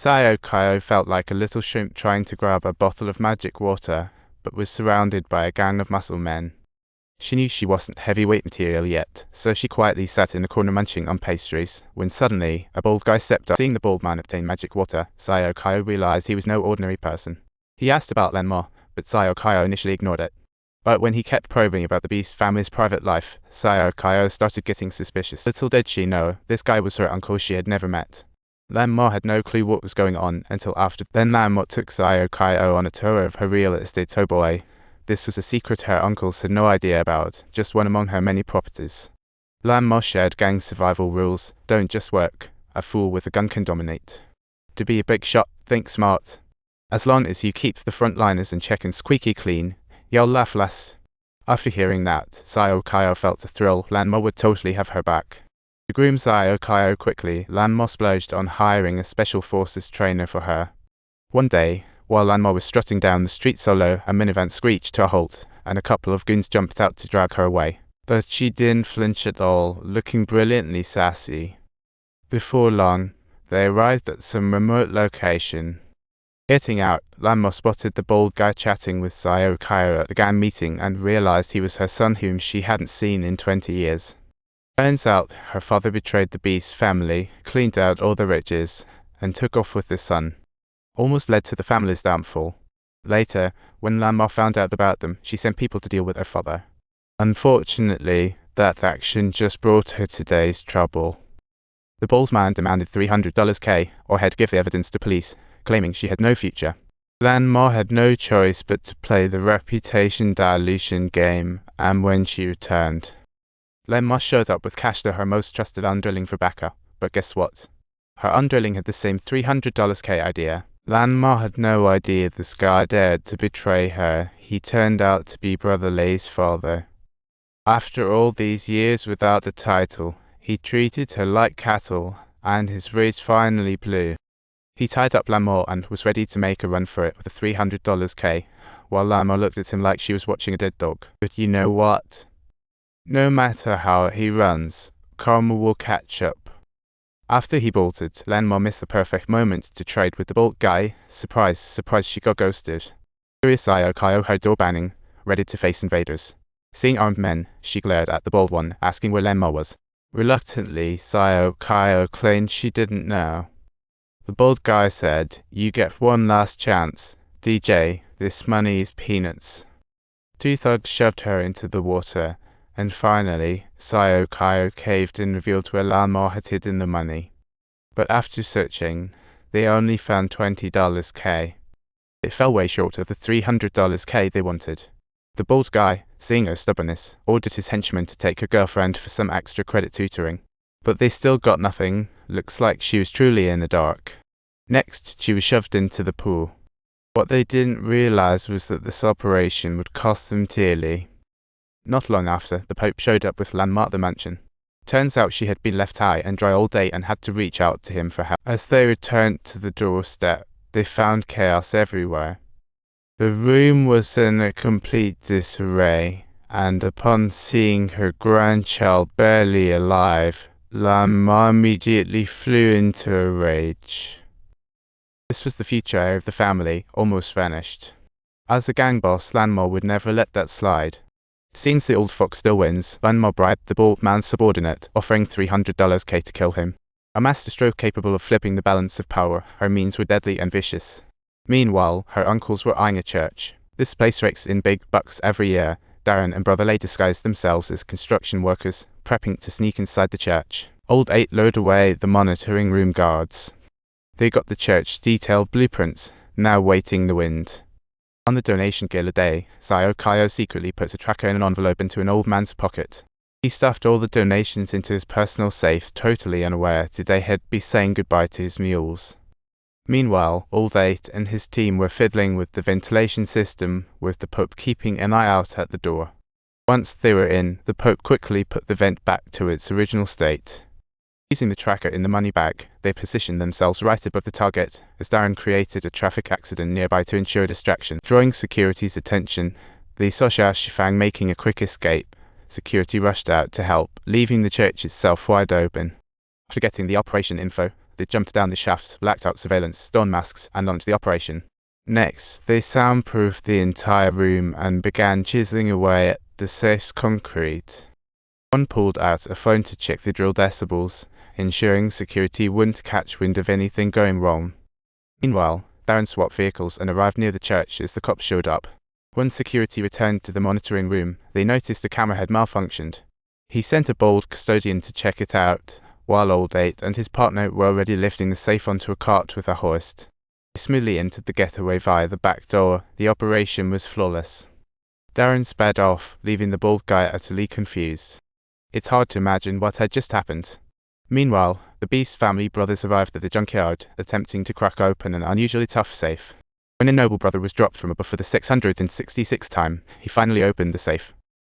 Xiaoqiao felt like a little shrimp trying to grab a bottle of magic water, but was surrounded by a gang of muscle men. She knew she wasn't heavyweight material yet, so she quietly sat in a corner munching on pastries, when suddenly, a bald guy stepped up. Seeing the bald man obtain magic water, Xiaoqiao realized he was no ordinary person. He asked about Lanma, but Xiaoqiao initially ignored it. But when he kept probing about the beast family's private life, Xiaoqiao started getting suspicious. Little did she know, this guy was her uncle she had never met. Lanma had no clue what was going on until after. Then Lanma took Xiaoqiao on a tour of her real estate toboy. This was a secret her uncles had no idea about, just one among her many properties. Lanma shared gang survival rules: don't just work, a fool with a gun can dominate. To be a big shot, think smart. As long as you keep the frontliners and check-ins squeaky clean, you'll laugh less. After hearing that, Xiaoqiao felt a thrill. Lanma would totally have her back. To groom Xiaoqiao quickly, Lanma splurged on hiring a special forces trainer for her. One day, while Lanma was strutting down the street solo, a minivan screeched to a halt, and a couple of goons jumped out to drag her away. But she didn't flinch at all, looking brilliantly sassy. Before long, they arrived at some remote location. Getting out, Lanma spotted the bald guy chatting with Xiaoqiao at the gang meeting and realized he was her son whom she hadn't seen in 20 years. Turns out, her father betrayed the beast family, cleaned out all the riches, and took off with the son. Almost led to the family's downfall. Later, when Lanma found out about them, she sent people to deal with her father. Unfortunately, that action just brought her today's trouble. The bald man demanded $300K, or he'd give the evidence to police, claiming she had no future. Lanma had no choice but to play the reputation dilution game, and when she returned, Lanma showed up with cash to her most trusted underling for backup. But guess what? Her underling had the same $300K idea. Lanma had no idea this guy dared to betray her. He turned out to be Brother Lei's father. After all these years without a title, he treated her like cattle, and his rage finally blew. He tied up Lanma and was ready to make a run for it with the $300K, while Lanma looked at him like she was watching a dead dog. But you know what? No matter how he runs, karma will catch up. After he bolted, Lanma missed the perfect moment to trade with the bald guy. Surprise, surprise, she got ghosted. Curious Xiaoqiao heard door banging, ready to face invaders. Seeing armed men, she glared at the bald one, asking where Lanma was. Reluctantly, Xiaoqiao claimed she didn't know. The bald guy said, "You get one last chance. DJ, this money is peanuts." Two thugs shoved her into the water, and finally, Xiaoqiao caved and revealed where Lanma had hidden the money. But after searching, they only found $20K. It fell way short of the $300K they wanted. The bald guy, seeing her stubbornness, ordered his henchmen to take her girlfriend for some extra credit tutoring. But they still got nothing. Looks like she was truly in the dark. Next, she was shoved into the pool. What they didn't realize was that this operation would cost them dearly. Not long after, the Pope showed up with Lanma at the mansion. Turns out she had been left high and dry all day and had to reach out to him for help. As they returned to the doorstep, they found chaos everywhere. The room was in a complete disarray, and upon seeing her grandchild barely alive, Lanma immediately flew into a rage. This was the future of the family, almost vanished. As a gang boss, Lanma would never let that slide. Since the old fox still wins, Lanma bribed the bald man's subordinate, offering $300K to kill him. A masterstroke capable of flipping the balance of power, her means were deadly and vicious. Meanwhile, her uncles were eyeing a church. This place rakes in big bucks every year. Darren and Brother Lei disguised themselves as construction workers, prepping to sneak inside the church. Old 8 lured away the monitoring room guards. They got the church detailed blueprints, now waiting the wind. On the donation gala day, Xiaoqiao secretly put a tracker in an envelope into an old man's pocket. He stuffed all the donations into his personal safe, totally unaware today he'd be saying goodbye to his mules. Meanwhile, Old 8 and his team were fiddling with the ventilation system, with the Pope keeping an eye out at the door. Once they were in, the Pope quickly put the vent back to its original state. Using the tracker in the money bag, they positioned themselves right above the target, as Darren created a traffic accident nearby to ensure distraction. Drawing security's attention, they saw Shifang making a quick escape. Security rushed out to help, leaving the church itself wide open. After getting the operation info, they jumped down the shaft, blacked out surveillance, donned masks, and launched the operation. Next, they soundproofed the entire room and began chiseling away at the safe's concrete. One pulled out a phone to check the drill decibels, ensuring security wouldn't catch wind of anything going wrong. Meanwhile, Darren swapped vehicles and arrived near the church as the cops showed up. When security returned to the monitoring room, they noticed the camera had malfunctioned. He sent a bold custodian to check it out, while Old 8 and his partner were already lifting the safe onto a cart with a hoist. They smoothly entered the getaway via the back door. The operation was flawless. Darren sped off, leaving the bald guy utterly confused. It's hard to imagine what had just happened. Meanwhile, the Beast family brothers arrived at the junkyard, attempting to crack open an unusually tough safe. When a noble brother was dropped from above for the 666th time, he finally opened the safe.